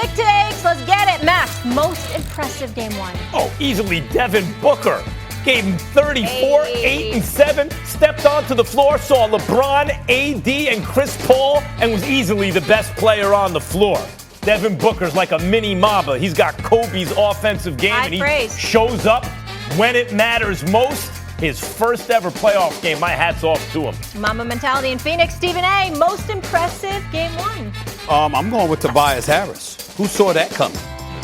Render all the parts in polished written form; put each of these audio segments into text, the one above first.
Quick takes, let's get it. Max, most impressive game one. Oh, easily Devin Booker. Gave him 34, 8 and 7, stepped onto the floor, saw LeBron, AD, and Chris Paul, and was easily the best player on the floor. Devin Booker's like a mini Mamba. He's got Kobe's offensive game, and he shows up when it matters most. His first ever playoff game. My hat's off to him. Mamba mentality in Phoenix. Stephen A., most impressive game one. I'm going with Tobias Harris. Who saw that coming?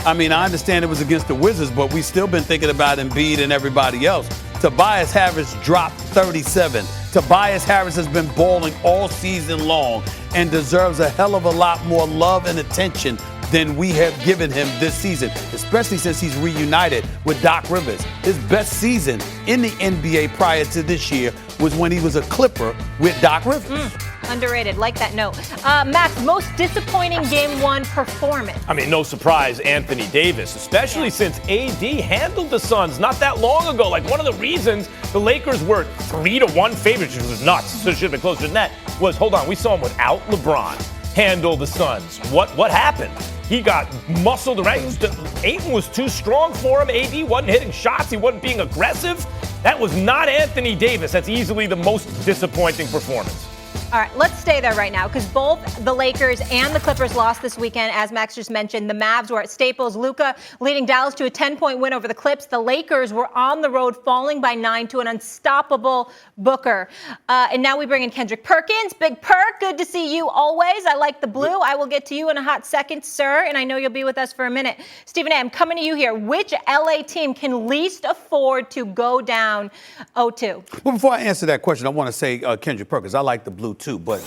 I mean, I understand it was against the Wizards, but we still been thinking about Embiid and everybody else. Tobias Harris dropped 37. Tobias Harris has been balling all season long and deserves a hell of a lot more love and attention than we have given him this season, especially since he's reunited with Doc Rivers. His best season in the NBA prior to this year was when he was a Clipper with Doc Rivers. Underrated. Like that note. Max, most disappointing game one performance. I mean, no surprise, Anthony Davis, especially since AD handled the Suns not that long ago. Like, one of the reasons the Lakers were 3-1 favorites, which was nuts, so it should have been closer than that, was, hold on, we saw him without LeBron handle the Suns. What happened? He got muscled around. Ayton was too strong for him. AD wasn't hitting shots. He wasn't being aggressive. That was not Anthony Davis. That's easily the most disappointing performance. All right, let's stay there right now because both the Lakers and the Clippers lost this weekend. As Max just mentioned, the Mavs were at Staples. Luka leading Dallas to a 10-point win over the Clips. The Lakers were on the road, falling by 9 to an unstoppable Booker. And now we bring in Kendrick Perkins. Big Perk, good to see you always. I like the blue. I will get to you in a hot second, sir, and I know you'll be with us for a minute. Stephen A., I'm coming to you here. Which LA team can least afford to go down 0-2? Well, before I answer that question, I want to say Kendrick Perkins. I like the blue too, but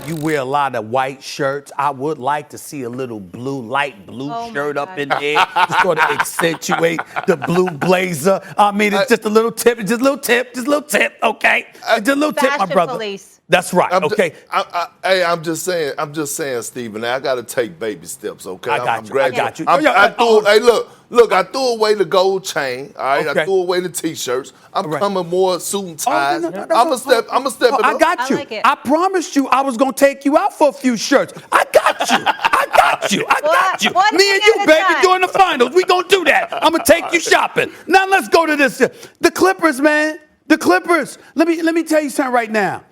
you wear a lot of white shirts. I would like to see a little light blue shirt up in there to sort of accentuate the blue blazer. I mean, it's just a little tip, okay? Just a little tip, my brother. Police. That's right, okay? I'm just saying, Stephen, I got to take baby steps, okay? I got you. I threw away the gold chain, all right? Okay. I threw away the T-shirts. I'm coming more suit and ties. I'm a step it up. I got you. I like it. I promised you I was going to take you out for a few shirts. I got you. One Me and thing you, at a baby, time. during the finals. We going to do that. I'm going to take you shopping. Now let's go to this. The Clippers, man. The Clippers. Let me tell you something right now.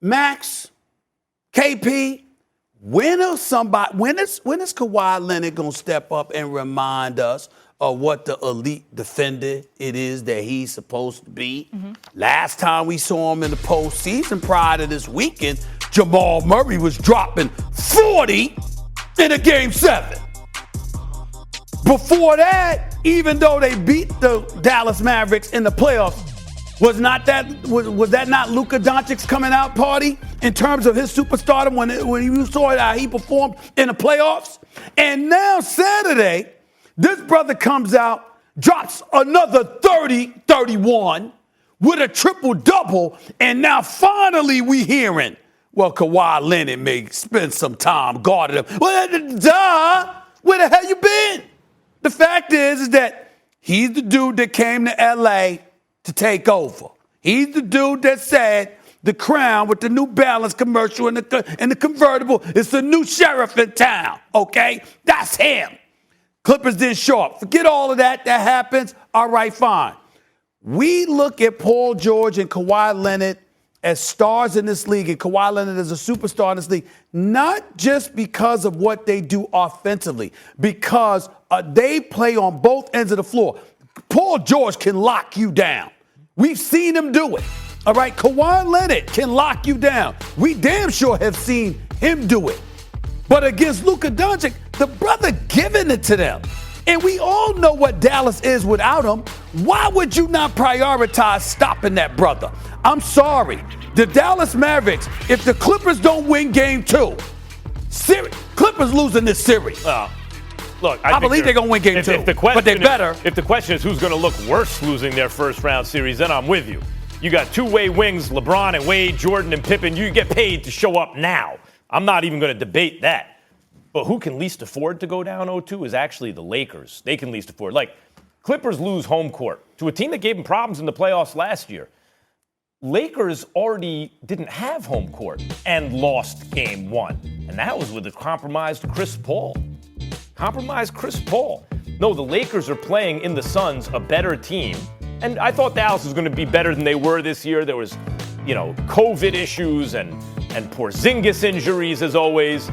Max, KP, when is Kawhi Leonard going to step up and remind us of what the elite defender it is that he's supposed to be? Last time we saw him in the postseason prior to this weekend, Jamal Murray was dropping 40 in a Game 7. Before that, even though they beat the Dallas Mavericks in the playoffs, was that not Luka Doncic's coming out party in terms of his superstardom when you saw how he performed in the playoffs? And now Saturday, this brother comes out, drops another 30-31 with a triple-double, and now finally we hearing, well, Kawhi Leonard may spend some time guarding him. Well, where the hell you been? The fact is that he's the dude that came to L.A. to take over. He's the dude that said the crown with the New Balance commercial and the convertible is the new sheriff in town, okay? That's him. Clippers didn't show up. Forget all of that. That happens. All right, fine. We look at Paul George and Kawhi Leonard as stars in this league, and Kawhi Leonard is a superstar in this league, not just because of what they do offensively, because they play on both ends of the floor. Paul George can lock you down. We've seen him do it. All right, Kawhi Leonard can lock you down. We damn sure have seen him do it. But against Luka Doncic, the brother giving it to them. And we all know what Dallas is without him. Why would you not prioritize stopping that brother? I'm sorry. The Dallas Mavericks, if the Clippers don't win Game 2, Clippers losing this series. Look, I believe they're going to win Game 2, but they better. If the question is who's going to look worse losing their first-round series, then I'm with you. You got two-way wings, LeBron and Wade, Jordan and Pippen. You get paid to show up now. I'm not even going to debate that. But who can least afford to go down 0-2 is actually the Lakers. They can least afford. Like, Clippers lose home court to a team that gave them problems in the playoffs last year. Lakers already didn't have home court and lost Game 1. And that was with a compromised Chris Paul. Compromise Chris Paul. No, the Lakers are playing in the Suns a better team. And I thought Dallas was going to be better than they were this year. There was, COVID issues and Porzingis injuries as always.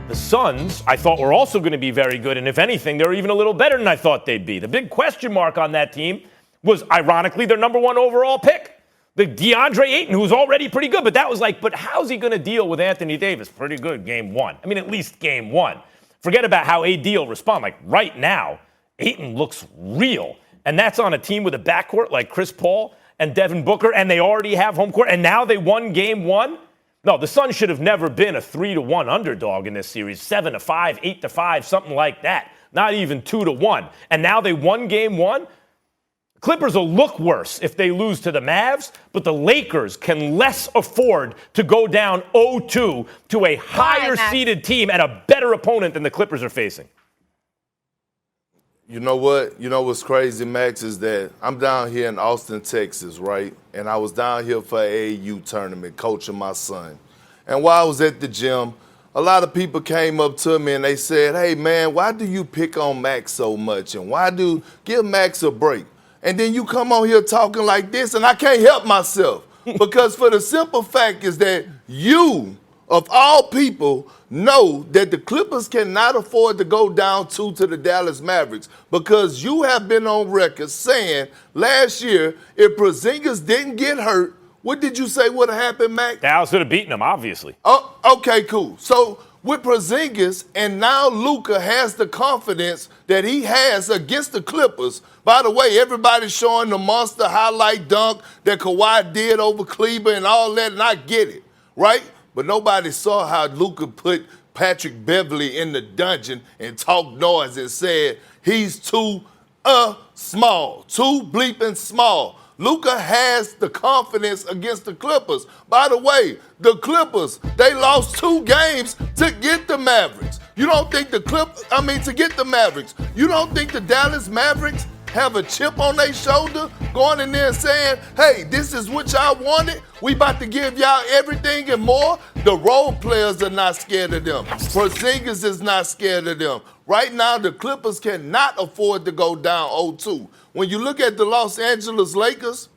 The Suns, I thought, were also going to be very good. And if anything, they're even a little better than I thought they'd be. The big question mark on that team was, ironically, their number 1 overall pick. The DeAndre Ayton, who's already pretty good. But that was but how's he going to deal with Anthony Davis? Pretty good game 1. I mean, at least game 1. Forget about how AD will respond. Right now, Ayton looks real. And that's on a team with a backcourt like Chris Paul and Devin Booker, and they already have home court, and now they won game 1? No, the Suns should have never been a 3-1 underdog in this series. 7-5, 8-5, something like that. Not even 2-1. And now they won game 1? Clippers will look worse if they lose to the Mavs, but the Lakers can less afford to go down 0-2 to a higher-seeded team and a better opponent than the Clippers are facing. You know what? You know what's crazy, Max, is that I'm down here in Austin, Texas, right? And I was down here for an AAU tournament coaching my son. And while I was at the gym, a lot of people came up to me and they said, hey, man, why do you pick on Max so much? And give Max a break? And then you come on here talking like this, and I can't help myself. Because for the simple fact is that you, of all people, know that the Clippers cannot afford to go down 2 to the Dallas Mavericks, because you have been on record saying last year if Porzingis didn't get hurt, what did you say would have happened, Mac? Dallas would have beaten them, obviously. Oh, okay, cool. So with Porzingis, and now Luka has the confidence that he has against the Clippers. By the way, everybody's showing the monster highlight dunk that Kawhi did over Cleveland and all that, and I get it, right? But nobody saw how Luka put Patrick Beverly in the dungeon and talked noise and said he's too small, too bleeping small. Luka has the confidence against the Clippers. By the way, the Clippers, they lost 2 games to get the Mavericks. You don't think to get the Mavericks. You don't think the Dallas Mavericks have a chip on their shoulder going in there and saying, hey, this is what y'all wanted? We about to give y'all everything and more? The role players are not scared of them. Porzingis is not scared of them. Right now, the Clippers cannot afford to go down 0-2. When you look at the Los Angeles Lakers,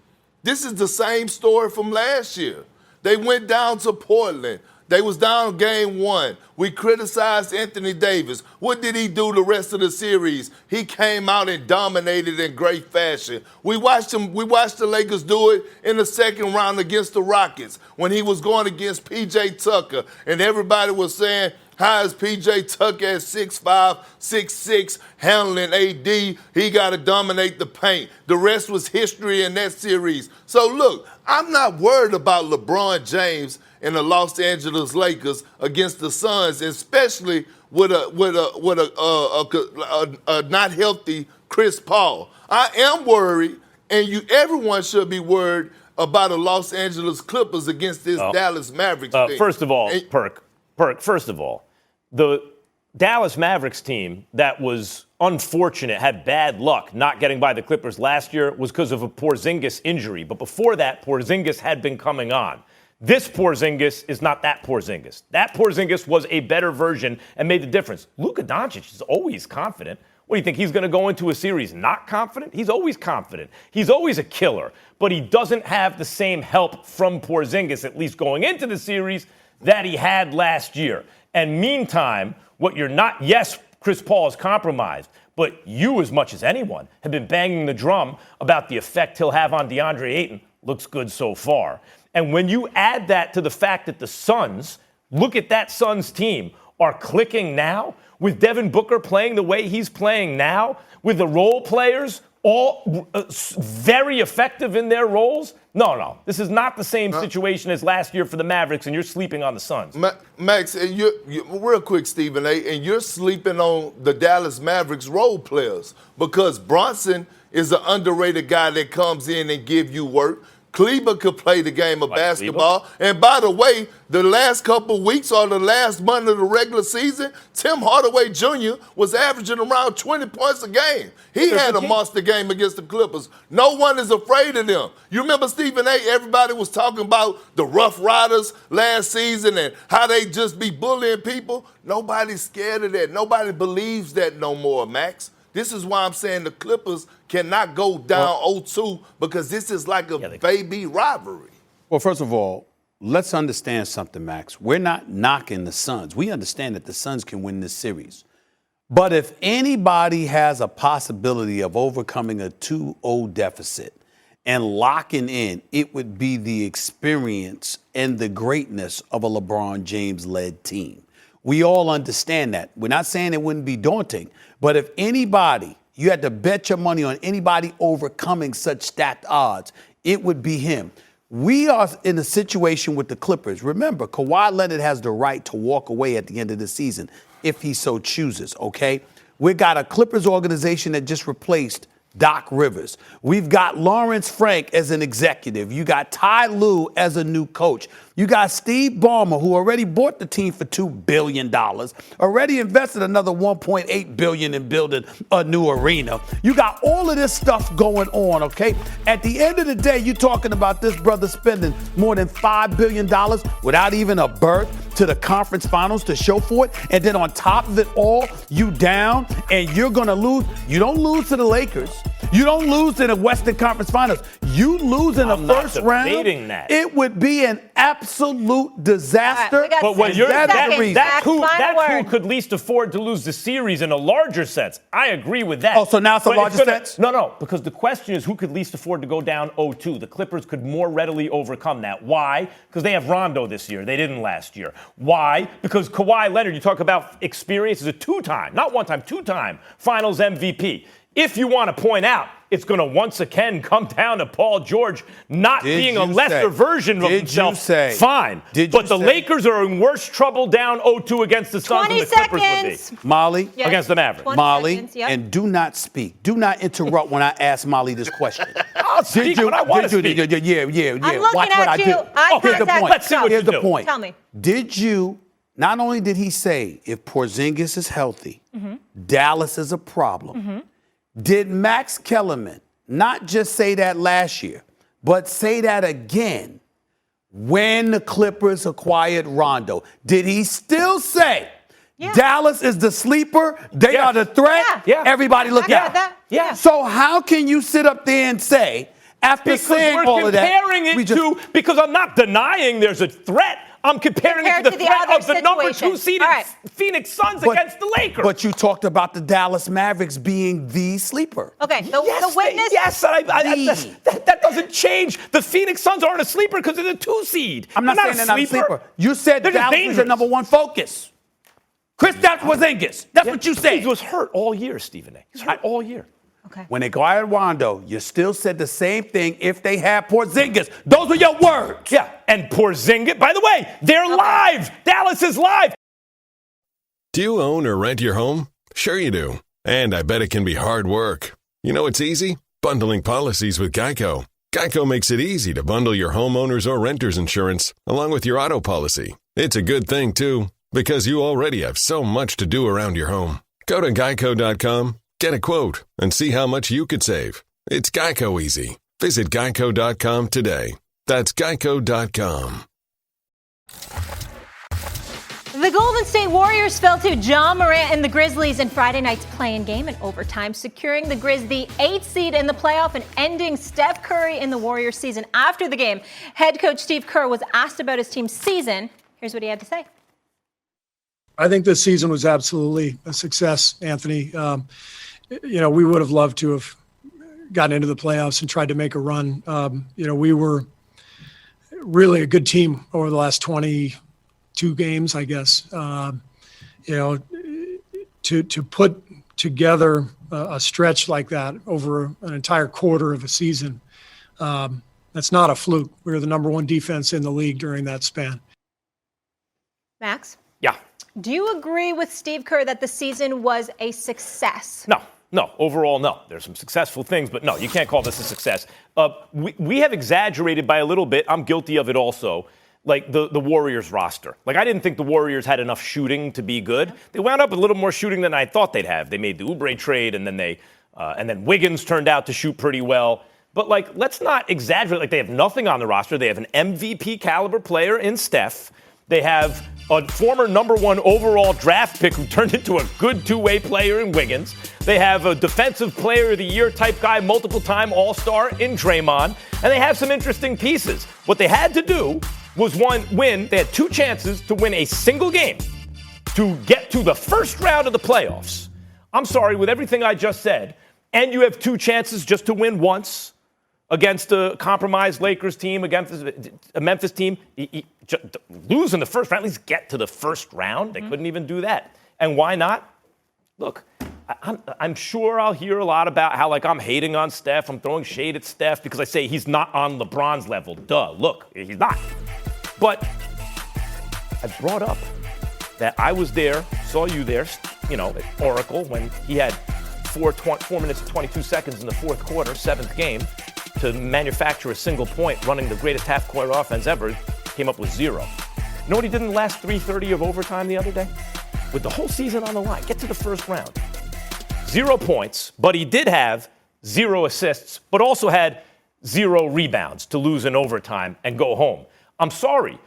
this is the same story from last year. They went down to Portland. They was down game 1. We criticized Anthony Davis. What did he do the rest of the series? He came out and dominated in great fashion. We watched the Lakers do it in the second round against the Rockets when he was going against P.J. Tucker, and everybody was saying, how is P.J. Tucker at 6'5", 6'6", handling AD? He got to dominate the paint. The rest was history in that series. So look, I'm not worried about LeBron James and the Los Angeles Lakers against the Suns, especially with a not healthy Chris Paul. I am worried, and everyone should be worried about the Los Angeles Clippers against this Dallas Mavericks team. First of all, first of all, the Dallas Mavericks team that was unfortunate, had bad luck not getting by the Clippers last year was because of a Porzingis injury. But before that, Porzingis had been coming on. This Porzingis is not that Porzingis. That Porzingis was a better version and made the difference. Luka Doncic is always confident. What do you think? He's going to go into a series not confident? He's always confident. He's always a killer. But he doesn't have the same help from Porzingis, at least going into the series, that he had last year. And meantime, yes, Chris Paul is compromised, but you, as much as anyone, have been banging the drum about the effect he'll have on DeAndre Ayton. Looks good so far. And when you add that to the fact that the Suns, look at that Suns team, are clicking now, with Devin Booker playing the way he's playing now, with the role players all very effective in their roles. No. This is not the same situation as last year for the Mavericks, and you're sleeping on the Suns. Max, and you real quick, Stephen A., and you're sleeping on the Dallas Mavericks role players because Bronson is an underrated guy that comes in and give you work. Kleber could play the game of basketball. And by the way, the last couple weeks or the last month of the regular season, Tim Hardaway Jr. was averaging around 20 points a game. He had a monster game against the Clippers. No one is afraid of them. You remember Stephen A., everybody was talking about the Rough Riders last season and how they just be bullying people. Nobody's scared of that. Nobody believes that no more, Max. This is why I'm saying the Clippers cannot go down 0-2 because this is like a baby rivalry. Well, first of all, let's understand something, Max. We're not knocking the Suns. We understand that the Suns can win this series. But if anybody has a possibility of overcoming a 2-0 deficit and locking in, it would be the experience and the greatness of a LeBron James-led team. We all understand that. We're not saying it wouldn't be daunting, but if anybody, you had to bet your money on anybody overcoming such stacked odds, it would be him. We are in a situation with the Clippers. Remember, Kawhi Leonard has the right to walk away at the end of the season if he so chooses, okay? We got a Clippers organization that just replaced Doc Rivers. We've got Lawrence Frank as an executive. You got Ty Lue as a new coach. You got Steve Ballmer, who already bought the team for $2 billion, already invested another $1.8 billion in building a new arena. You got all of this stuff going on, okay? At the end of the day, you're talking about this brother spending more than $5 billion without even a berth to the conference finals to show for it. And then on top of it all, you down and you're going to lose. You don't lose to the Lakers. You don't lose in the Western Conference Finals. You lose in the first round. That. It would be an absolute disaster. Right, but when that's who could least afford to lose the series in a larger sense. I agree with that. Oh, so now it's a larger sense? No, because the question is who could least afford to go down 0-2. The Clippers could more readily overcome that. Why? Because they have Rondo this year. They didn't last year. Why? Because Kawhi Leonard, you talk about experience, is a two-time Finals MVP. If you want to point out, it's going to once again come down to Paul George not being a lesser version of himself. Fine. But the Lakers are in worse trouble down 0-2 against the Suns than the Clippers would be. Molly. Yes. Against the Mavericks. Molly, and do not speak. Do not interrupt when I ask Molly this question. I'll speak when I want to speak. Yeah. I'm Watch looking what I at do. you. Here's the point. Let's see what Here's you the do. point. Tell me. Did you, not only did he say if Porzingis is healthy, Dallas is a problem, did Max Kellerman not just say that last year, but say that again when the Clippers acquired Rondo? Did he still say Dallas is the sleeper, they are the threat? Yeah. Everybody look out. Yeah. So how can you sit up there and say, after saying all of that, because I'm not denying there's a threat. I'm comparing it to the threat of the number 2 seeded Phoenix Suns against the Lakers. But you talked about the Dallas Mavericks being the sleeper. Okay, the witness. That doesn't change. The Phoenix Suns aren't a sleeper because they're the 2 seed. I'm not saying they're not a sleeper. You said Dallas is your number 1 focus. Kristaps Porzingis. That's what you said. He was hurt all year, Stephen A. He's hurt all year. Okay. When they acquired Rondo, you still said the same thing if they had Porzingis. Those were your words. Yeah, and Porzingis, by the way, they're live. Dallas is live. Do you own or rent your home? Sure you do. And I bet it can be hard work. You know it's easy? Bundling policies with Geico. Geico makes it easy to bundle your homeowner's or renter's insurance along with your auto policy. It's a good thing, too, because you already have so much to do around your home. Go to geico.com. Get a quote and see how much you could save. It's Geico easy. Visit geico.com today. That's geico.com. The Golden State Warriors fell to Ja Morant and the Grizzlies in Friday night's play-in game in overtime, securing the Grizz the 8th seed in the playoff and ending Steph Curry in the Warriors season. After the game, head coach Steve Kerr was asked about his team's season. Here's what he had to say. I think this season was absolutely a success, Anthony. We would have loved to have gotten into the playoffs and tried to make a run. We were really a good team over the last 22 games, I guess. To put together a stretch like that over an entire quarter of a season, that's not a fluke. We were the number 1 defense in the league during that span. Max? Yeah. Do you agree with Steve Kerr that the season was a success? No. No, overall, no. There's some successful things, but no, you can't call this a success. We have exaggerated by a little bit. I'm guilty of it also. Like the Warriors roster. Like, I didn't think the Warriors had enough shooting to be good. They wound up with a little more shooting than I thought they'd have. They made the Oubre trade, and then Wiggins turned out to shoot pretty well. But, like, let's not exaggerate. Like, they have nothing on the roster. They have an MVP caliber player in Steph. They have a former number 1 overall draft pick who turned into a good two-way player in Wiggins. They have a defensive player of the year type guy, multiple-time all-star in Draymond. And they have some interesting pieces. What they had to do was win. They had 2 chances to win a single game to get to the first round of the playoffs. I'm sorry, with everything I just said, and you have 2 chances just to win once against a compromised Lakers team, against a Memphis team, lose in the first round, at least get to the first round. They couldn't even do that. And why not? Look, I'm sure I'll hear a lot about how, like, I'm hating on Steph. I'm throwing shade at Steph because I say he's not on LeBron's level. Duh, look, he's not. But I brought up that I was there, saw you there, at Oracle when he had 4 minutes and 22 seconds in the fourth quarter, 7th game, to manufacture a single point, running the greatest half-court offense ever, came up with 0. You know what he did in the last 3:30 of overtime the other day? With the whole season on the line, get to the first round. 0 points, but he did have 0 assists, but also had 0 rebounds to lose in overtime and go home. I'm sorry.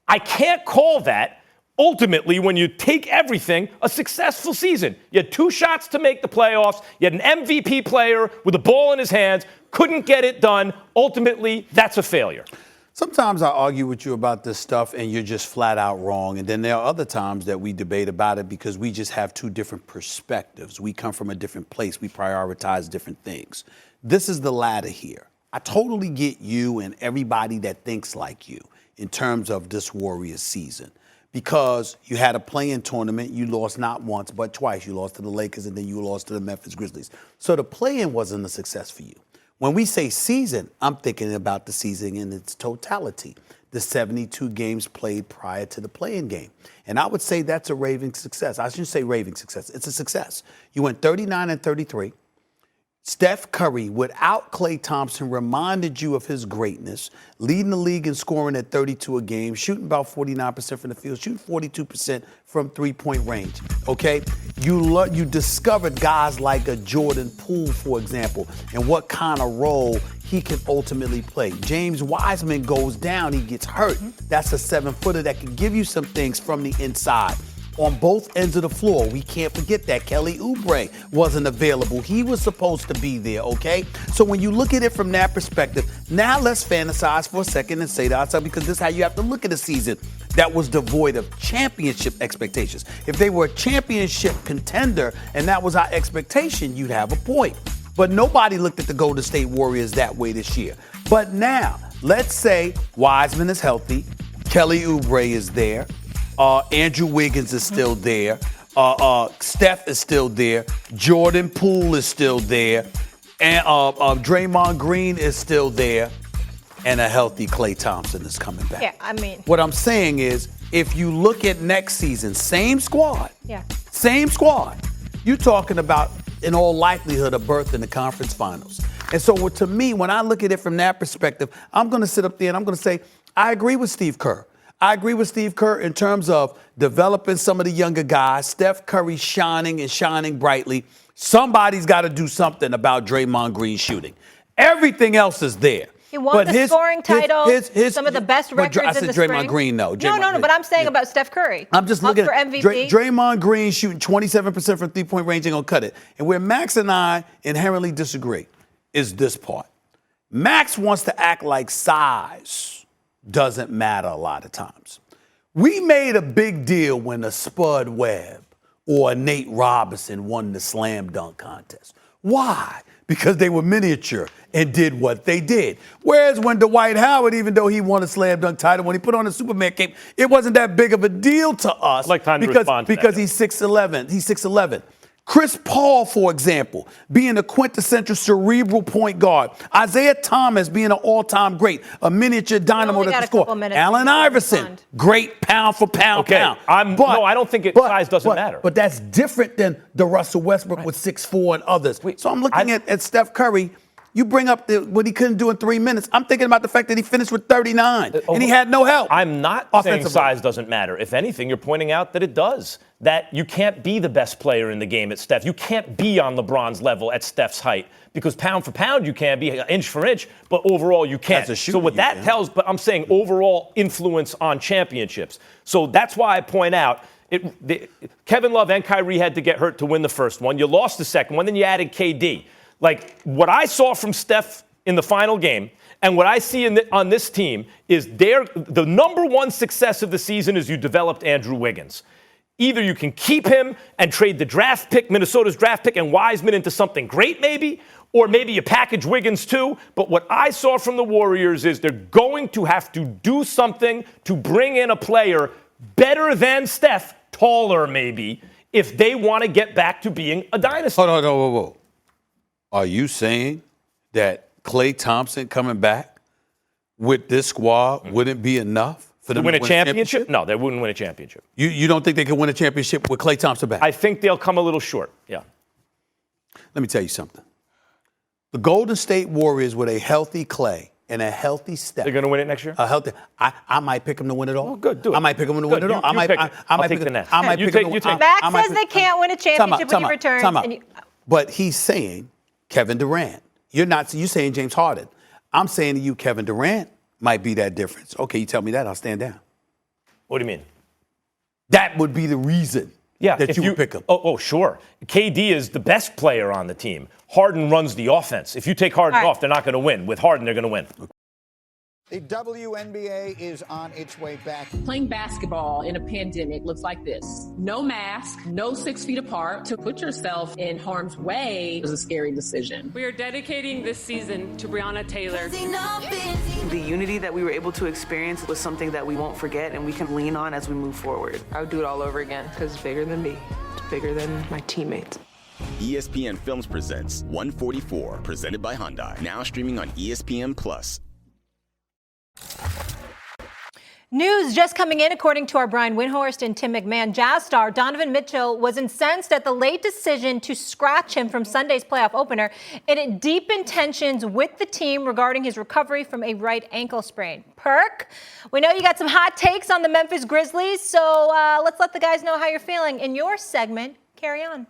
I can't call that, ultimately, when you take everything, a successful season. You had 2 shots to make the playoffs. You had an MVP player with the ball in his hands, couldn't get it done. Ultimately, that's a failure. Sometimes I argue with you about this stuff and you're just flat out wrong. And then there are other times that we debate about it because we just have 2 different perspectives. We come from a different place. We prioritize different things. This is the latter here. I totally get you and everybody that thinks like you in terms of this Warriors season. Because you had a play-in tournament, you lost not once, but twice. You lost to the Lakers and then you lost to the Memphis Grizzlies. So the play-in wasn't a success for you. When we say season, I'm thinking about the season in its totality, the 72 games played prior to the play-in game. And I would say that's a raving success. I shouldn't say raving success. It's a success. You went 39-33. Steph Curry, without Klay Thompson, reminded you of his greatness, leading the league in scoring at 32 a game, shooting about 49% from the field, shooting 42% from three-point range, okay? You discovered guys like a Jordan Poole, for example, and what kind of role he can ultimately play. James Wiseman goes down, he gets hurt. That's a 7-footer that can give you some things from the inside. On both ends of the floor. We can't forget that Kelly Oubre wasn't available. He was supposed to be there, okay? So when you look at it from that perspective, now let's fantasize for a second and say to ourselves, because this is how you have to look at a season that was devoid of championship expectations. If they were a championship contender and that was our expectation, you'd have a point. But nobody looked at the Golden State Warriors that way this year. But now, let's say Wiseman is healthy, Kelly Oubre is there, Andrew Wiggins is still there. Steph is still there. Jordan Poole is still there. And Draymond Green is still there. And a healthy Klay Thompson is coming back. Yeah, I mean. What I'm saying is, if you look at next season, same squad. Yeah. Same squad. You're talking about, in all likelihood, a berth in the conference finals. And so to me, when I look at it from that perspective, I'm going to sit up there and I'm going to say, I agree with Steve Kerr. I agree with Steve Kerr in terms of developing some of the younger guys. Steph Curry shining and shining brightly. Somebody's got to do something about Draymond Green shooting. Everything else is there. He won the scoring title, some of the best records in the spring. I said Draymond Green, no. No, but I'm saying about Steph Curry. I'm just looking for at MVP. Draymond Green shooting 27% from three-point range ain't going to cut it. And where Max and I inherently disagree is this part. Max wants to act like size doesn't matter a lot of times. We made a big deal when a Spud Webb or a Nate Robinson won the slam dunk contest. Why? Because they were miniature and did what they did. Whereas when Dwight Howard, even though he won a slam dunk title, when he put on a Superman cape, it wasn't that big of a deal to us. Like time to respond to because that. he's 6'11". He's 6'11". Chris Paul, for example, being a quintessential cerebral point guard. Isaiah Thomas being an all-time great, a miniature dynamo that can score. Allen Iverson, great pound for pound. No, I don't think size doesn't matter. But that's different than the Russell Westbrook with 6'4" and others. So I'm looking at Steph Curry. You bring up what he couldn't do in 3 minutes. I'm thinking about the fact that he finished with 39 and he had no help. I'm not saying size doesn't matter. If anything, you're pointing out that it does. That you can't be the best player in the game at Steph. You can't be on LeBron's level at Steph's height because pound for pound you can be, inch for inch, but overall you can't. So what that tells, but I'm saying overall influence on championships. So that's why I point out Kevin Love and Kyrie had to get hurt to win the first one. You lost the second one, then you added KD. Like, what I saw from Steph in the final game and what I see on this team is the number one success of the season is you developed Andrew Wiggins. Either you can keep him and trade the draft pick, Minnesota's draft pick, and Wiseman into something great maybe, or maybe you package Wiggins too. But what I saw from the Warriors is they're going to have to do something to bring in a player better than Steph, taller maybe, if they want to get back to being a dynasty. Hold on, whoa. Are you saying that Klay Thompson coming back with this squad wouldn't be enough for them to win a championship? No, they wouldn't win a championship. You don't think they could win a championship with Klay Thompson back? I think they'll come a little short, yeah. Let me tell you something. The Golden State Warriors with a healthy Klay and a healthy Steph. They're going to win it next year? I might pick them to win it all. Oh, good, do it. I might pick them to win it all. I might pick the Nets. Max says they can't win a championship when he returns. But he's saying Kevin Durant. You saying James Harden. I'm saying to you, Kevin Durant might be that difference. Okay, you tell me that, I'll stand down. What do you mean? That would be the reason that you would pick him. Oh, sure. KD is the best player on the team. Harden runs the offense. If you take Harden off, they're not going to win. With Harden, they're going to win. The WNBA is on its way back. Playing basketball in a pandemic looks like this. No mask, no 6 feet apart. To put yourself in harm's way is a scary decision. We are dedicating this season to Breonna Taylor. The unity that we were able to experience was something that we won't forget and we can lean on as we move forward. I would do it all over again because it's bigger than me. It's bigger than my teammates. ESPN Films presents 144, presented by Hyundai. Now streaming on ESPN+. News just coming in, according to our Brian Windhorst and Tim McMahon. Jazz star Donovan Mitchell was incensed at the late decision to scratch him from Sunday's playoff opener, and it deepened tensions with the team regarding his recovery from a right ankle sprain. Perk, we know you got some hot takes on the Memphis Grizzlies, so let's let the guys know how you're feeling. In your segment, carry on.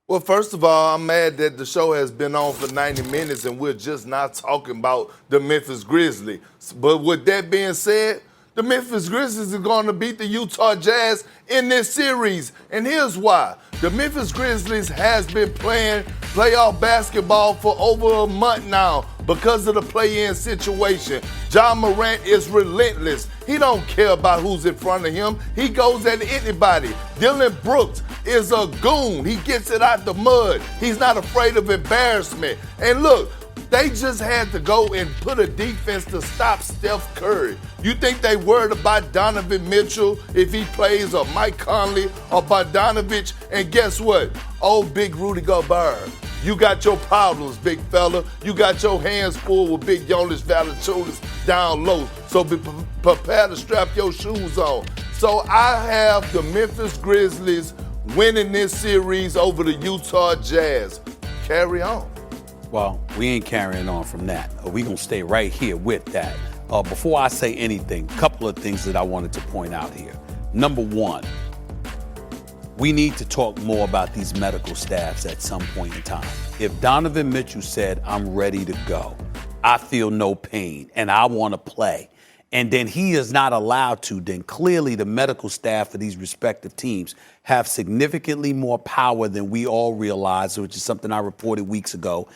Well, first of all, I'm mad that the show has been on for 90 minutes and we're just not talking about the Memphis Grizzlies. But with that being said, the Memphis Grizzlies are going to beat the Utah Jazz in this series. And here's why. The Memphis Grizzlies has been playing playoff basketball for over a month now because of the play-in situation. Ja Morant is relentless. He don't care about who's in front of him. He goes at anybody. Dylan Brooks is a goon. He gets it out the mud. He's not afraid of embarrassment. And look, they just had to go and put a defense to stop Steph Curry. You think they worried about Donovan Mitchell if he plays, or Mike Conley, or Bogdanovich? And guess what? Old big Rudy Gobert. You got your problems, big fella. You got your hands full with big Jonas Valanciunas down low. So be prepared to strap your shoes on. So I have the Memphis Grizzlies winning this series over the Utah Jazz. Carry on. Well, we ain't carrying on from that. We're going to stay right here with that. Before I say anything, a couple of things that I wanted to point out here. Number one, we need to talk more about these medical staffs at some point in time. If Donovan Mitchell said, I'm ready to go, I feel no pain, and I want to play, and then he is not allowed to, then clearly the medical staff of these respective teams have significantly more power than we all realize, which is something I reported weeks ago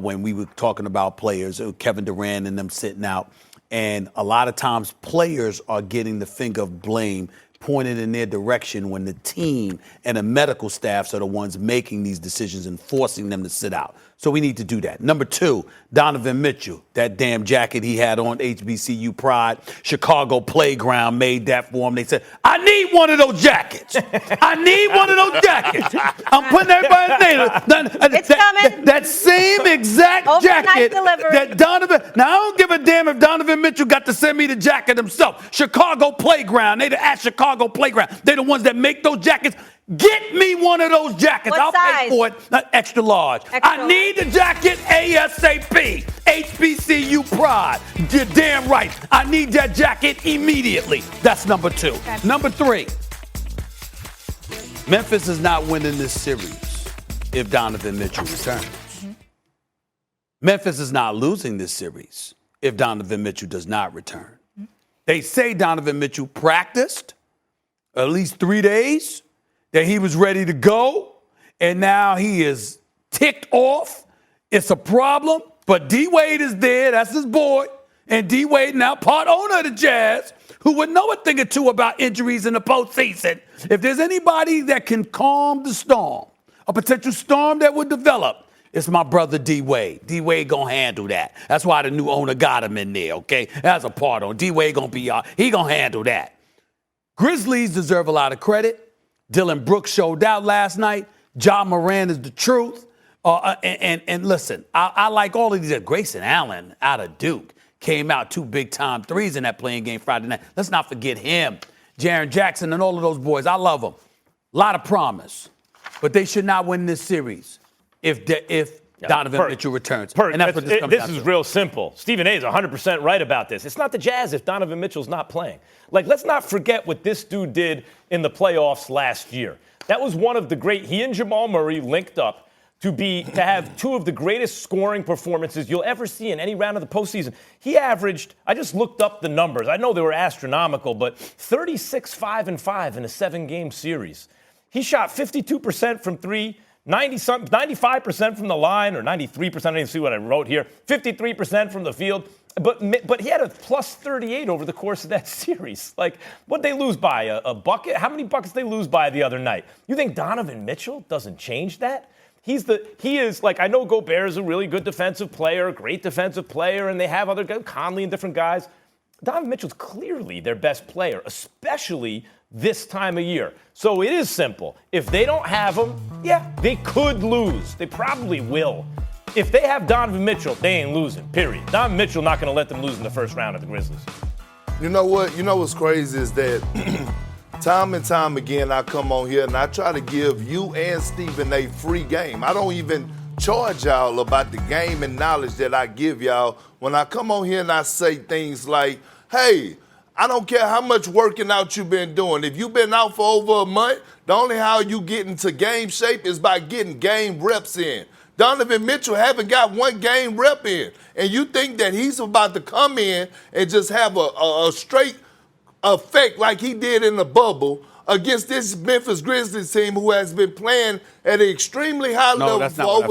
when we were talking about players, Kevin Durant and them sitting out. And a lot of times players are getting the finger of blame pointed in their direction when the team and the medical staffs are the ones making these decisions and forcing them to sit out. So we need to do that. Number two, Donovan Mitchell, that damn jacket he had on, HBCU Pride, Chicago Playground made that for him. They said, I need one of those jackets. I need one of those jackets. I'm putting everybody's name. It's coming. That same exact Overnight jacket delivery. that Donovan. Now, I don't give a damn if Donovan Mitchell got to send me the jacket himself. Chicago Playground. They the at Chicago Playground. They the ones that make those jackets. Get me one of those jackets. What I'll size? pay for it. Extra large. I need the jacket ASAP. HBCU pride. You're damn right. I need that jacket immediately. That's number 2. Okay. Number 3. Memphis is not winning this series if Donovan Mitchell returns. Memphis is not losing this series if Donovan Mitchell does not return. They say Donovan Mitchell practiced at least 3 days, that he was ready to go, and now he is ticked off. It's a problem, but D-Wade is there. That's his boy. And D-Wade, now part owner of the Jazz, who would know a thing or two about injuries in the postseason. If there's anybody that can calm the storm, a potential storm that would develop, it's my brother D-Wade. D-Wade gonna handle that. That's why the new owner got him in there, okay? That's a part on. D-Wade gonna be, he gonna handle that. Grizzlies deserve a lot of credit. Dylan Brooks showed out last night. Ja Moran is the truth. And listen, I like all of these. Grayson Allen out of Duke came out 2 big-time threes in that playing game Friday night. Let's not forget him. Jaren Jackson and all of those boys. I love them. A lot of promise. But they should not win this series if Donovan Mitchell returns. And that's what this is real simple. Stephen A. is 100% right about this. It's not the Jazz if Donovan Mitchell's not playing. Like, let's not forget what this dude did in the playoffs last year. That was one of the great. He and Jamal Murray linked up to have 2 of the greatest scoring performances you'll ever see in any round of the postseason. He averaged, I just looked up the numbers. I know they were astronomical, but 36, 5, and 5 in a 7-game series. He shot 52% from 3. 95% from the line, or 93%, I didn't see what I wrote here, 53% from the field. But he had a plus 38 over the course of that series. Like, what'd they lose by? A bucket? How many buckets did they lose by the other night? You think Donovan Mitchell doesn't change that? He is, like, I know Gobert is a really good defensive player, great defensive player, and they have other guys, Conley and different guys. Donovan Mitchell's clearly their best player, especially this time of year. So it is simple. If they don't have him, yeah, they could lose. They probably will. If they have Donovan Mitchell, they ain't losing, period. Donovan Mitchell not going to let them lose in the first round of the Grizzlies. You know what? You know what's crazy is that time and time again I come on here and I try to give you and Stephen a free game. I don't even charge y'all about the game and knowledge that I give y'all when I come on here and I say things like, hey, I don't care how much working out you've been doing. If you've been out for over a month, the only how you get into game shape is by getting game reps in. Donovan Mitchell haven't got 1 game rep in. And you think that he's about to come in and just have a straight effect like he did in the bubble against this Memphis Grizzlies team who has been playing at an extremely high level for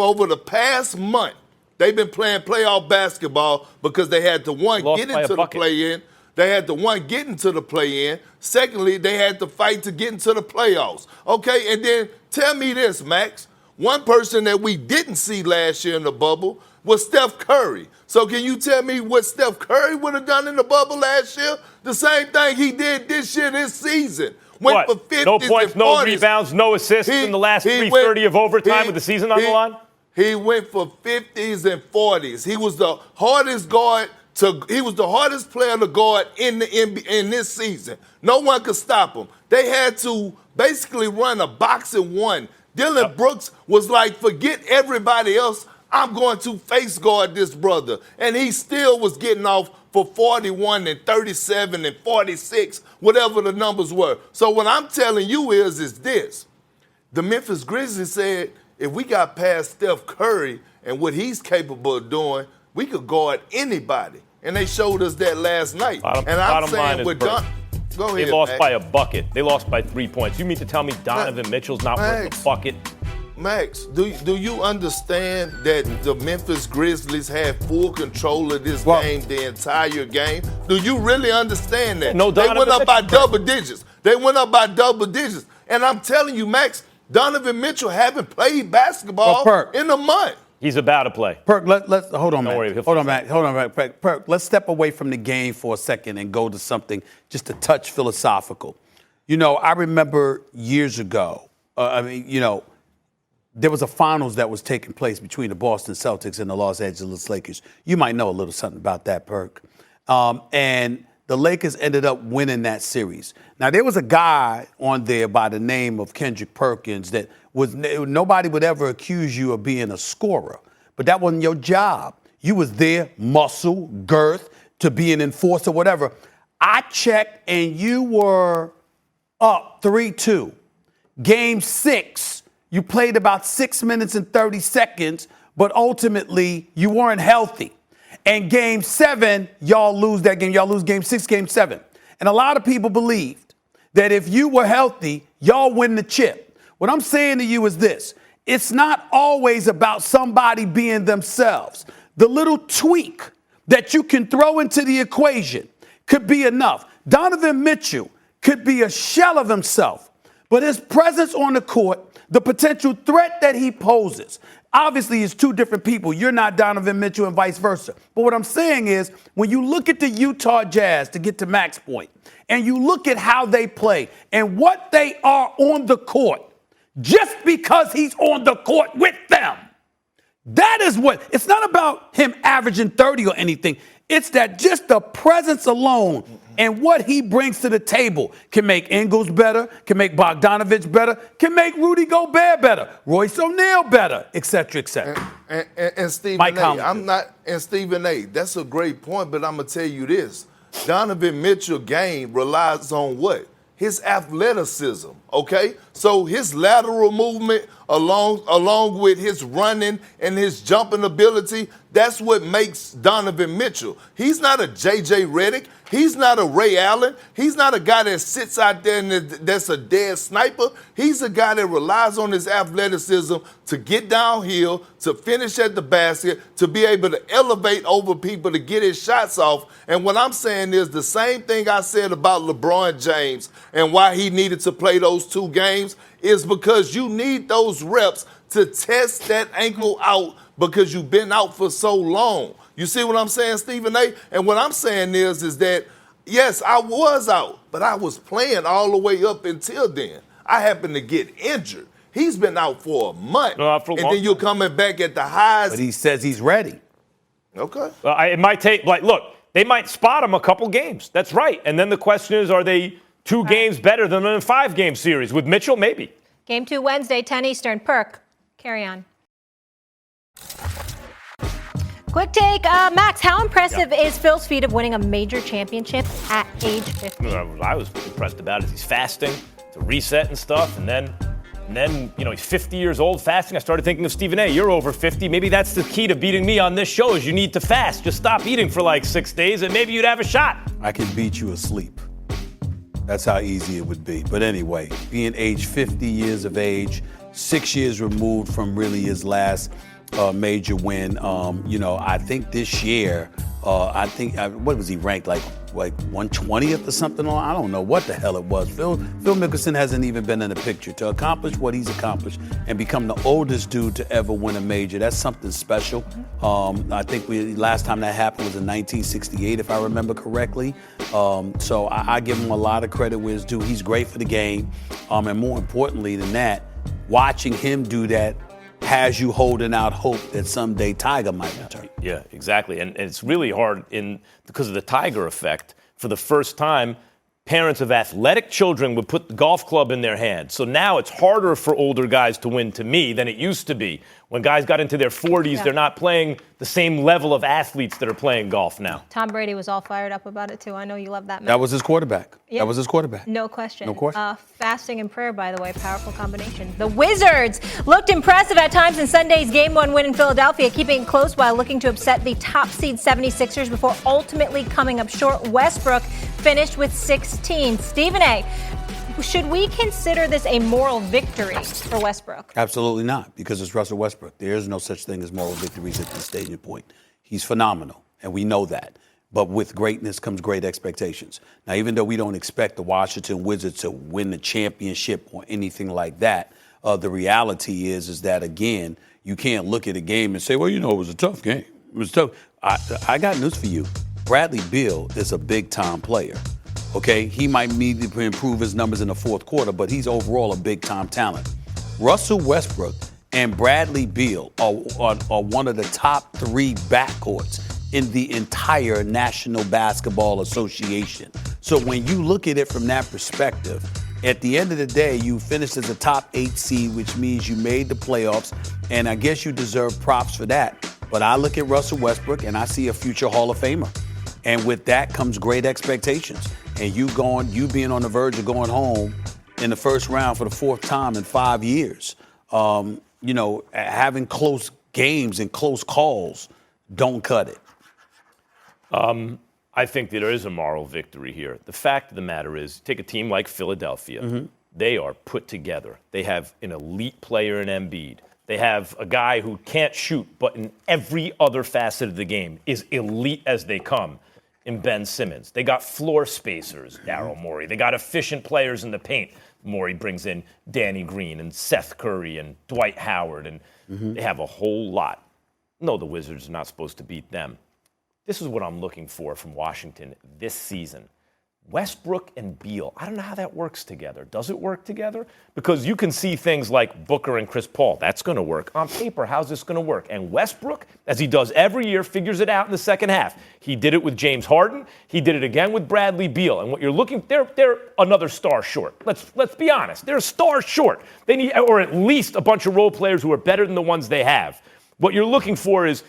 over the past month. They've been playing playoff basketball because they had to, one, get into the play-in. They had to, one, get into the play-in. Secondly, they had to fight to get into the playoffs. Okay, and then tell me this, Max. One person that we didn't see last year in the bubble was Steph Curry. So can you tell me what Steph Curry would have done in the bubble last year? The same thing he did this year, this season. Went for 50s no points, and 40s. no rebounds, no assists in the last 3:30 of overtime with the season on the line? He went for 50s and 40s. He was the hardest guard he was the hardest player to guard in the NBA in this season. No one could stop him. They had to basically run a box and one. Dylan Brooks was like, forget everybody else. I'm going to face guard this brother. And he still was getting off for 41 and 37 and 46, whatever the numbers were. So what I'm telling you is this. The Memphis Grizzlies said, if we got past Steph Curry and what he's capable of doing, we could guard anybody. And they showed us that last night. Bottom line is, go ahead, they lost Max. by a bucket. They lost by 3 points. You mean to tell me Donovan Mitchell's not worth a bucket? Max, do you understand that the Memphis Grizzlies had full control of this game the entire game? Do you really understand that? No, they went up by double digits. And I'm telling you, Max, Donovan Mitchell haven't played basketball in a month. He's about to play. Perk, let's hold on, man. Hold on, man. Perk, let's step away from the game for a second and go to something just a touch philosophical. I remember years ago, there was a finals that was taking place between the Boston Celtics and the Los Angeles Lakers. You might know a little something about that, Perk. And the Lakers ended up winning that series. Now, there was a guy on there by the name of Kendrick Perkins that nobody would ever accuse you of being a scorer, but that wasn't your job. You was there, muscle, girth, to be an enforcer, whatever. I checked, and you were up 3-2. Game 6, you played about 6 minutes and 30 seconds, but ultimately you weren't healthy. And Game 7, y'all lose that game. Y'all lose Game 6, Game 7. And a lot of people believed that if you were healthy, y'all win the chip. What I'm saying to you is this. It's not always about somebody being themselves. The little tweak that you can throw into the equation could be enough. Donovan Mitchell could be a shell of himself, but his presence on the court, the potential threat that he poses, obviously is two different people. You're not Donovan Mitchell and vice versa. But what I'm saying is, when you look at the Utah Jazz, to get to Mac's point, and you look at how they play and what they are on the court, just because he's on the court with them, that is what, it's not about him averaging 30 or anything. It's that just the presence alone and what he brings to the table can make Ingles better, can make Bogdanovich better, can make Rudy Gobert better, Royce O'Neal better, et cetera, et cetera. And Stephen A., Stephen A., that's a great point, but I'm going to tell you this. Donovan Mitchell's game relies on what? His athleticism, okay? So his lateral movement along with his running and his jumping ability, that's what makes Donovan Mitchell. He's not a J.J. Redick. He's not a Ray Allen. He's not a guy that sits out there and that's a dead sniper. He's a guy that relies on his athleticism to get downhill, to finish at the basket, to be able to elevate over people, to get his shots off. And what I'm saying is the same thing I said about LeBron James and why he needed to play those 2 games is because you need those reps to test that ankle out because you've been out for so long. You see what I'm saying, Stephen A.? And what I'm saying is that, yes, I was out, but I was playing all the way up until then. I happened to get injured. He's been out for a month, and then you're coming back at the highs. But he says he's ready. Okay. It might take, look, they might spot him a couple games. That's right. And then the question is, are they 2 games better than a 5-game series? With Mitchell, maybe. Game 2 Wednesday, 10 Eastern. Perk, carry on. Quick take, Max, how impressive is Phil's feat of winning a major championship at age 50? I was impressed about it. He's fasting to reset and stuff, and then he's 50 years old fasting. I started thinking of Stephen A. You're over 50. Maybe that's the key to beating me on this show is you need to fast. Just stop eating for like 6 days, and maybe you'd have a shot. I can beat you asleep. That's how easy it would be. But anyway, being age 50 years of age, 6 years removed from really his last major win. I think this year, what was he ranked, like 120th or something? I don't know what the hell it was. Phil Mickelson hasn't even been in the picture. To accomplish what he's accomplished and become the oldest dude to ever win a major, that's something special. I think last time that happened was in 1968, if I remember correctly. So I give him a lot of credit where it's due. He's great for the game. And more importantly than that, watching him do that has you holding out hope that someday Tiger might return. Yeah, exactly. And it's really hard because of the Tiger effect. For the first time, parents of athletic children would put the golf club in their hand. So now it's harder for older guys to win, to me, than it used to be. When guys got into their 40s, they're not playing the same level of athletes that are playing golf now. Tom Brady was all fired up about it, too. I know you love that, man. That was his quarterback. Yeah. That was his quarterback. No question. No question. Fasting and prayer, by the way, powerful combination. The Wizards looked impressive at times in Sunday's Game 1 win in Philadelphia, keeping it close while looking to upset the top seed 76ers before ultimately coming up short. Westbrook finished with 16. Stephen A., should we consider this a moral victory for Westbrook? Absolutely not, because it's Russell Westbrook. There is no such thing as moral victories at this stage and point. He's phenomenal, and we know that. But with greatness comes great expectations. Now, even though we don't expect the Washington Wizards to win the championship or anything like that, the reality is that, again, you can't look at a game and say, well, it was a tough game. It was tough. I got news for you. Bradley Beal is a big-time player. Okay, he might need to improve his numbers in the fourth quarter, but he's overall a big-time talent. Russell Westbrook and Bradley Beal are one of the top 3 backcourts in the entire National Basketball Association. So when you look at it from that perspective, at the end of the day, you finished as a top 8 seed, which means you made the playoffs, and I guess you deserve props for that. But I look at Russell Westbrook, and I see a future Hall of Famer. And with that comes great expectations. And you being on the verge of going home in the first round for the 4th time in 5 years, having close games and close calls don't cut it. I think that there is a moral victory here. The fact of the matter is, take a team like Philadelphia. Mm-hmm. They are put together. They have an elite player in Embiid. They have a guy who can't shoot, but in every other facet of the game is elite as they come in Ben Simmons. They got floor spacers, Daryl Morey. They got efficient players in the paint. Morey brings in Danny Green and Seth Curry and Dwight Howard, and they have a whole lot. No, the Wizards are not supposed to beat them. This is what I'm looking for from Washington this season. Westbrook and Beal, I don't know how that works together. Does it work together? Because you can see things like Booker and Chris Paul. That's going to work. On paper, how's this going to work? And Westbrook, as he does every year, figures it out in the second half. He did it with James Harden. He did it again with Bradley Beal. And what you're looking, they're another star short. Let's be honest. They're a star short. They need, or at least a bunch of role players who are better than the ones they have. What you're looking for is,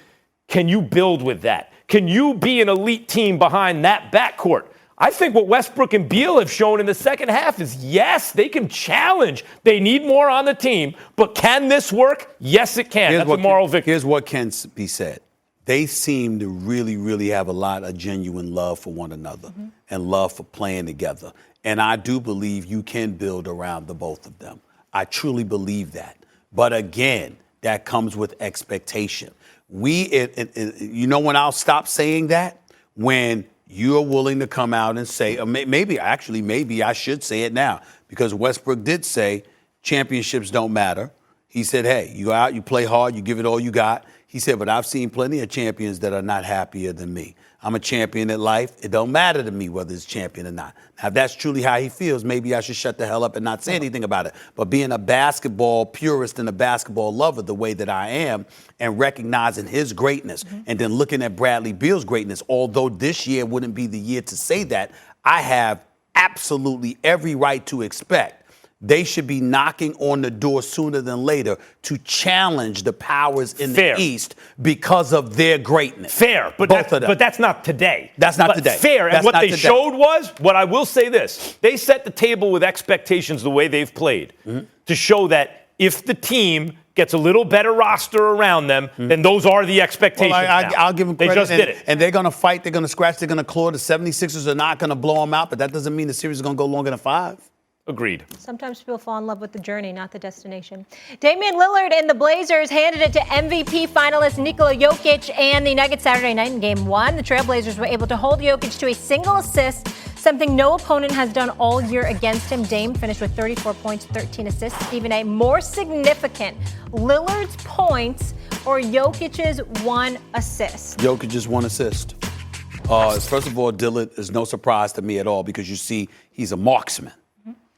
can you build with that? Can you be an elite team behind that backcourt? I think what Westbrook and Beal have shown in the second half is, yes, they can challenge. They need more on the team. But can this work? Yes, it can. That's a moral victory. Here's what can be said. They seem to really, really have a lot of genuine love for one another and love for playing together. And I do believe you can build around the both of them. I truly believe that. But again, that comes with expectation. When I'll stop saying that? When you're willing to come out and say, or maybe I should say it now, because Westbrook did say championships don't matter. He said, hey, you go out, you play hard, you give it all you got. He said, but I've seen plenty of champions that are not happier than me. I'm a champion at life. It don't matter to me whether it's champion or not. Now, if that's truly how he feels, maybe I should shut the hell up and not say anything about it. But being a basketball purist and a basketball lover the way that I am, and recognizing his greatness, and then looking at Bradley Beal's greatness, although this year wouldn't be the year to say that, I have absolutely every right to expect they should be knocking on the door sooner than later to challenge the powers in the East because of their greatness. Fair, but that's not today. That's not today. Fair, and what they showed was, what I will say this, they set the table with expectations the way they've played to show that if the team gets a little better roster around them, then those are the expectations. Well, I'll give them credit. They just did it. And they're going to fight, they're going to scratch, they're going to claw. The 76ers are not going to blow them out, but that doesn't mean the series is going to go longer than 5. Agreed. Sometimes people fall in love with the journey, not the destination. Damian Lillard and the Blazers handed it to MVP finalist Nikola Jokic and the Nuggets Saturday night in Game 1. The Trailblazers were able to hold Jokic to a single assist, something no opponent has done all year against him. Dame finished with 34 points, 13 assists. Stephen A., more significant, Lillard's points or Jokic's 1 assist? Jokic's 1 assist. First of all, Dillard is no surprise to me at all because you see he's a marksman.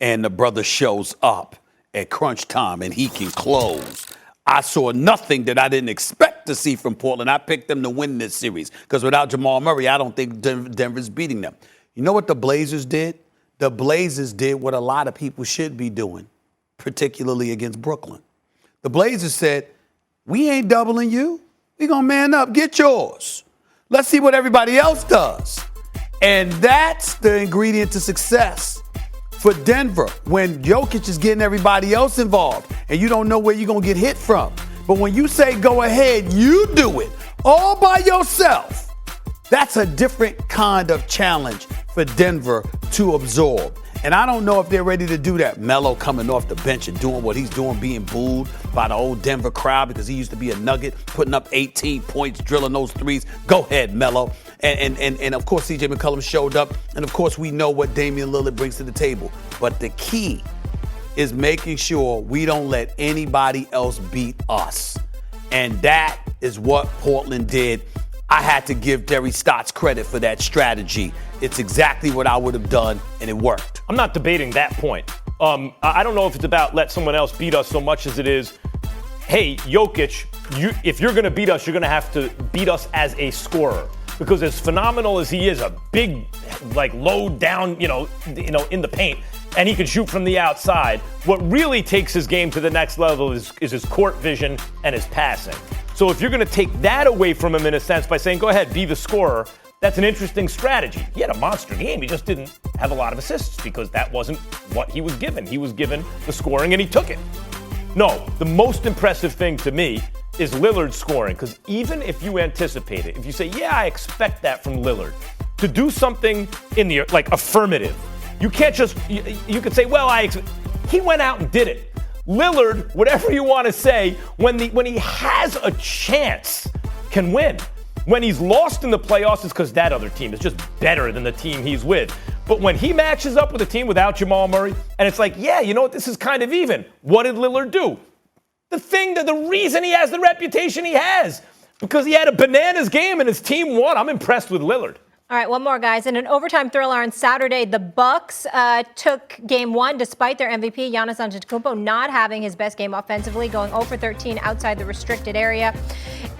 And the brother shows up at crunch time and he can close. I saw nothing that I didn't expect to see from Portland. I picked them to win this series because without Jamal Murray, I don't think Denver's beating them. You know what the Blazers did? The Blazers did what a lot of people should be doing, particularly against Brooklyn. The Blazers said, we ain't doubling you. We gonna man up, get yours. Let's see what everybody else does. And that's the ingredient to success. For Denver, when Jokic is getting everybody else involved and you don't know where you're going to get hit from. But when you say go ahead, you do it all by yourself. That's a different kind of challenge for Denver to absorb. And I don't know if they're ready to do that. Melo coming off the bench and doing what he's doing, being booed by the old Denver crowd because he used to be a Nugget, putting up 18 points, drilling those threes. Go ahead, Melo. And of course, C.J. McCollum showed up. And, of course, we know what Damian Lillard brings to the table. But the key is making sure we don't let anybody else beat us. And that is what Portland did. I had to give Derry Stotts credit for that strategy. It's exactly what I would have done, and it worked. I'm not debating that point. I don't know if it's about let someone else beat us so much as it is, hey, Jokic, if you're going to beat us, you're going to have to beat us as a scorer. Because as phenomenal as he is, a big, low down, in the paint, and he can shoot from the outside, what really takes his game to the next level is his court vision and his passing. So if you're going to take that away from him in a sense by saying, go ahead, be the scorer, that's an interesting strategy. He had a monster game. He just didn't have a lot of assists because that wasn't what he was given. He was given the scoring and he took it. No, the most impressive thing to me is Lillard scoring, because even if you anticipate it, if you say, yeah, I expect that from Lillard, to do something in the, affirmative, you can't just, you could say, well, he went out and did it. Lillard, whatever you want to say, when he has a chance, can win. When he's lost in the playoffs, it's because that other team is just better than the team he's with. But when he matches up with a team without Jamal Murray, and it's like, yeah, you know what, this is kind of even. What did Lillard do? The reason he has the reputation he has, because he had a bananas game and his team won. I'm impressed with Lillard. All right, one more, guys. In an overtime thriller on Saturday, the Bucks took Game 1 despite their MVP, Giannis Antetokounmpo, not having his best game offensively, going 0 for 13 outside the restricted area.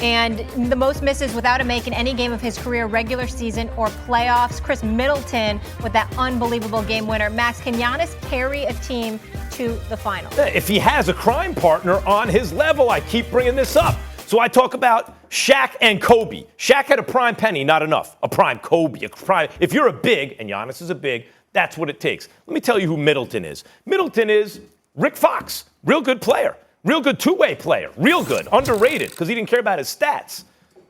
And the most misses without a make in any game of his career, regular season or playoffs. Chris Middleton with that unbelievable game winner. Max, can Giannis carry a team to the final? If he has a crime partner on his level, I keep bringing this up. So I talk about Shaq and Kobe. Shaq had a prime Penny, not enough. A prime Kobe, a prime. If you're a big, and Giannis is a big, that's what it takes. Let me tell you who Middleton is. Middleton is Rick Fox, real good player, real good two-way player, real good, underrated because he didn't care about his stats.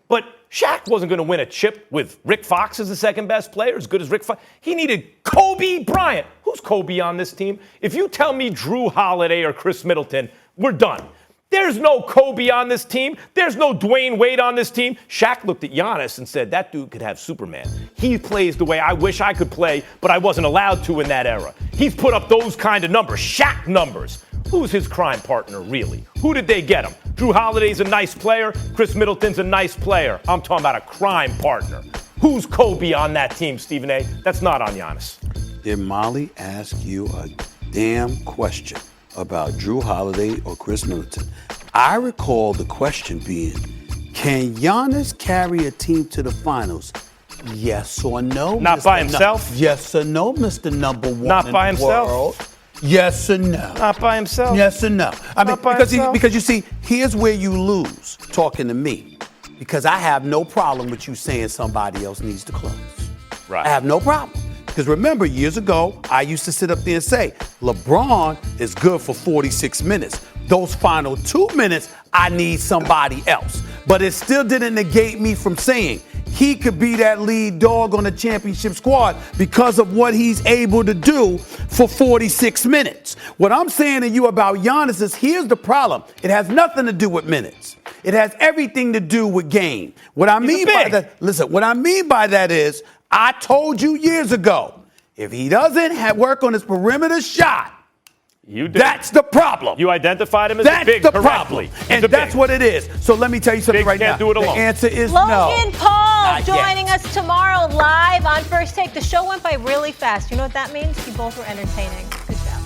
But Shaq wasn't going to win a chip with Rick Fox as the second best player, as good as Rick Fox. He needed Kobe Bryant. Who's Kobe on this team? If you tell me Drew Holiday or Chris Middleton, we're done. There's no Kobe on this team. There's no Dwayne Wade on this team. Shaq looked at Giannis and said, that dude could have Superman. He plays the way I wish I could play, but I wasn't allowed to in that era. He's put up those kind of numbers, Shaq numbers. Who's his crime partner, really? Who did they get him? Drew Holiday's a nice player. Chris Middleton's a nice player. I'm talking about a crime partner. Who's Kobe on that team, Stephen A? That's not on Giannis. Did Molly ask you a damn question about Drew Holiday or Chris Middleton? I recall the question being, can Giannis carry a team to the finals? Yes or no? Not by himself? Yes or no, Mr. Number One Not by in the himself? world? Yes or no? Not by himself? Yes or no? I mean, Not by himself? because you see, here's where you lose talking to me. Because I have no problem with you saying somebody else needs to close. Right. I have no problem. Because remember, years ago, I used to sit up there and say, LeBron is good for 46 minutes. Those final 2 minutes, I need somebody else. But it still didn't negate me from saying he could be that lead dog on the championship squad because of what he's able to do for 46 minutes. What I'm saying to you about Giannis is, here's the problem. It has nothing to do with minutes. It has everything to do with game. What I mean by that is, I told you years ago, if he doesn't have work on his perimeter shot, that's the problem. You identified him as a big correctly. And that's what it is. So let me tell you something right now. Do it alone. The answer is Logan no. Logan Paul joining us tomorrow live on First Take. The show went by really fast. You know what that means? You both were entertaining. Good job.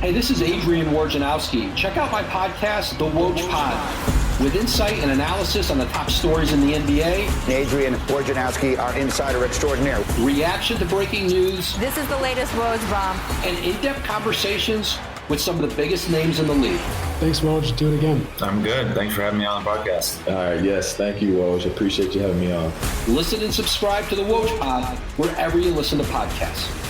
Hey, this is Adrian Wojnarowski. Check out my podcast, The Woj Pod, with insight and analysis on the top stories in the NBA. Adrian Wojnarowski, our insider extraordinaire. Reaction to breaking news. This is the latest Woj bomb. And in-depth conversations with some of the biggest names in the league. Thanks, Woj. Do it again. I'm good. Thanks for having me on the podcast. All right. Yes. Thank you, Woj. Appreciate you having me on. Listen and subscribe to The Woj Pod wherever you listen to podcasts.